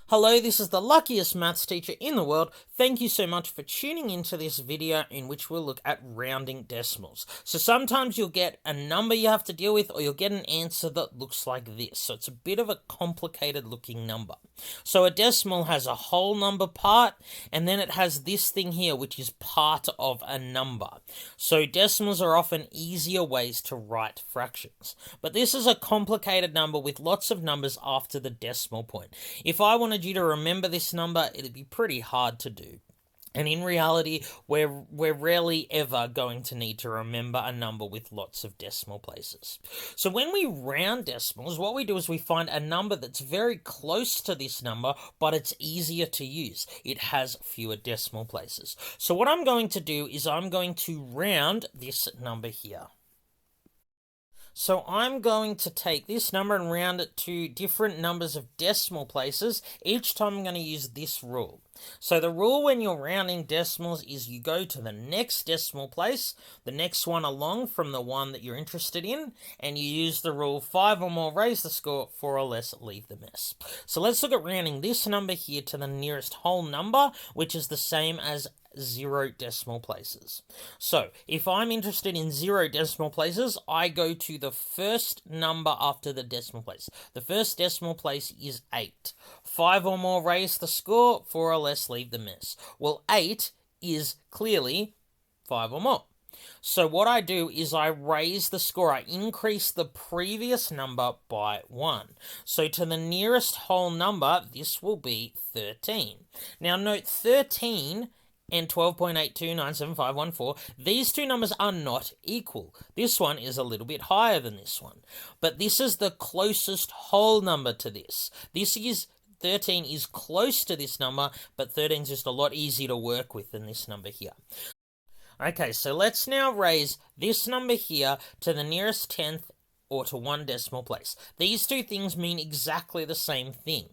Hello, this is the luckiest maths teacher in the world. Thank you so much for tuning into this video in which we'll look at rounding decimals. So sometimes you'll get a number you have to deal with, or you'll get an answer that looks like this. So it's a bit of a complicated looking number. So a decimal has a whole number part, and then it has this thing here, which is part of a number. So decimals are often easier ways to write fractions. But this is a complicated number with lots of numbers after the decimal point. If I wanted you to remember this number, it'd be pretty hard to do. And in reality, we're rarely ever going to need to remember a number with lots of decimal places. So when we round decimals, what we do is we find a number that's very close to this number, but it's easier to use. It has fewer decimal places. So what I'm going to do is I'm going to round this number here. So I'm going to take this number and round it to different numbers of decimal places. Each time I'm going to use this rule. So the rule when you're rounding decimals is you go to the next decimal place, the next one along from the one that you're interested in, and you use the rule 5 or more raise the score, 4 or less leave the mess. So let's look at rounding this number here to the nearest whole number, which is the same as 0 decimal places. So if I'm interested in 0 decimal places, I go to the first number after the decimal place. The first decimal place is 8. 5 or more raise the score, 4 or less leave the mess. Well, 8 is clearly 5 or more. So what I do is I raise the score. I increase the previous number by 1. So to the nearest whole number, this will be 13. Now note 13 and 12.82975114, these two numbers are not equal. This one is a little bit higher than this one. But this is the closest whole number to this. 13 is close to this number, but 13 is just a lot easier to work with than this number here. Okay, so let's now raise this number here to the nearest tenth or to 1 decimal place. These two things mean exactly the same thing,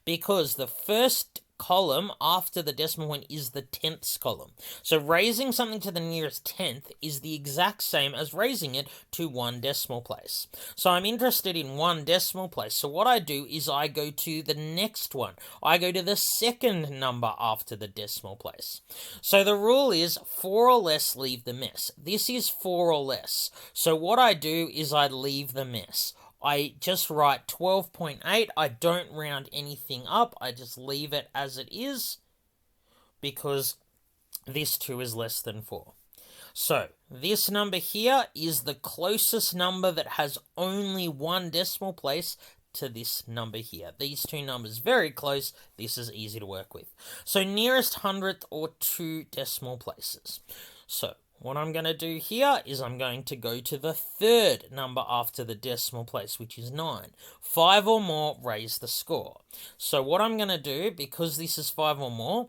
because the first column after the decimal point is the tenths column. So raising something to the nearest tenth is the exact same as raising it to 1 decimal place. So I'm interested in 1 decimal place. So what I do is I go to the next one. I go to the second number after the decimal place. So the rule is 4 or less leave the mess. This is 4 or less. So what I do is I leave the mess. I just write 12.8. I don't round anything up. I just leave it as it is because this 2 is less than 4. So this number here is the closest number that has only 1 decimal place to this number here. These two numbers very close. This is easy to work with. So nearest hundredth or 2 decimal places. So what I'm going to do here is I'm going to go to the third number after the decimal place, which is 9. 5 or more raise the score. So what I'm going to do, because this is 5 or more,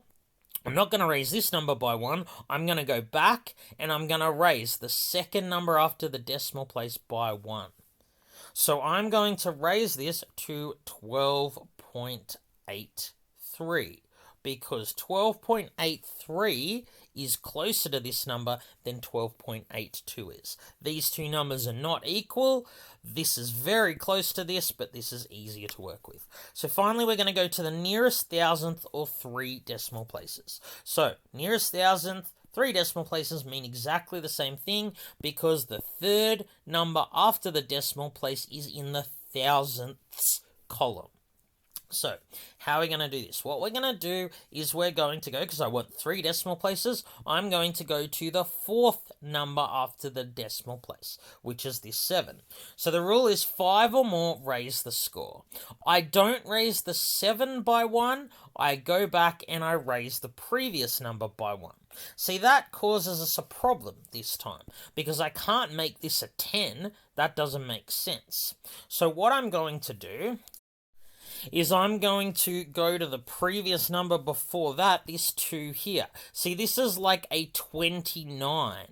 I'm not going to raise this number by 1. I'm going to go back and I'm going to raise the second number after the decimal place by 1. So I'm going to raise this to 12.83. Because 12.83 is closer to this number than 12.82 is. These two numbers are not equal. This is very close to this, but this is easier to work with. So finally, we're going to go to the nearest thousandth or 3 decimal places. So nearest thousandth, 3 decimal places mean exactly the same thing because the third number after the decimal place is in the thousandths column. So, how are we going to do this? What we're going to do is we're going to go, because I want 3 decimal places, I'm going to go to the 4th number after the decimal place, which is this 7. So the rule is 5 or more raise the score. I don't raise the 7 by 1, I go back and I raise the previous number by 1. See, that causes us a problem this time, because I can't make this a 10, that doesn't make sense. So what I'm going to do is I'm going to go to the previous number before that, this 2 here. See, this is like a 29.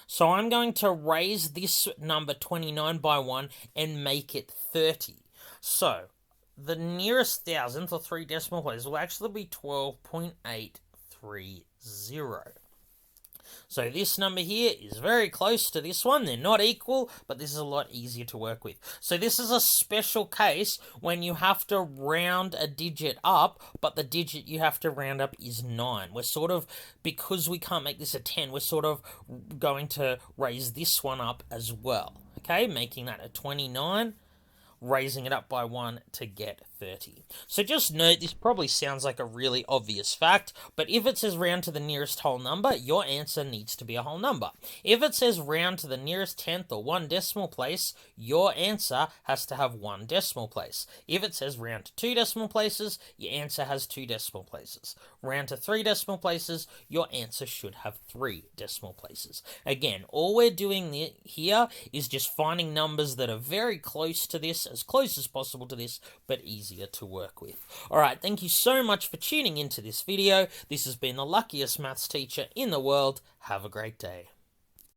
So I'm going to raise this number 29 by 1 and make it 30. So the nearest thousandth or 3 decimal places will actually be 12.830. So this number here is very close to this one. They're not equal, but this is a lot easier to work with. So this is a special case when you have to round a digit up, but the digit you have to round up is 9. We're sort of, because we can't make this a 10, we're sort of going to raise this one up as well. Okay, making that a 29. Raising it up by 1 to get 30. So just note, this probably sounds like a really obvious fact, but if it says round to the nearest whole number, your answer needs to be a whole number. If it says round to the nearest tenth or 1 decimal place, your answer has to have 1 decimal place. If it says round to 2 decimal places, your answer has 2 decimal places. Round to 3 decimal places, your answer should have 3 decimal places. Again, all we're doing here is just finding numbers that are very close to this, as close as possible to this, but easier to work with. Alright, thank you so much for tuning into this video. This has been the luckiest maths teacher in the world. Have a great day.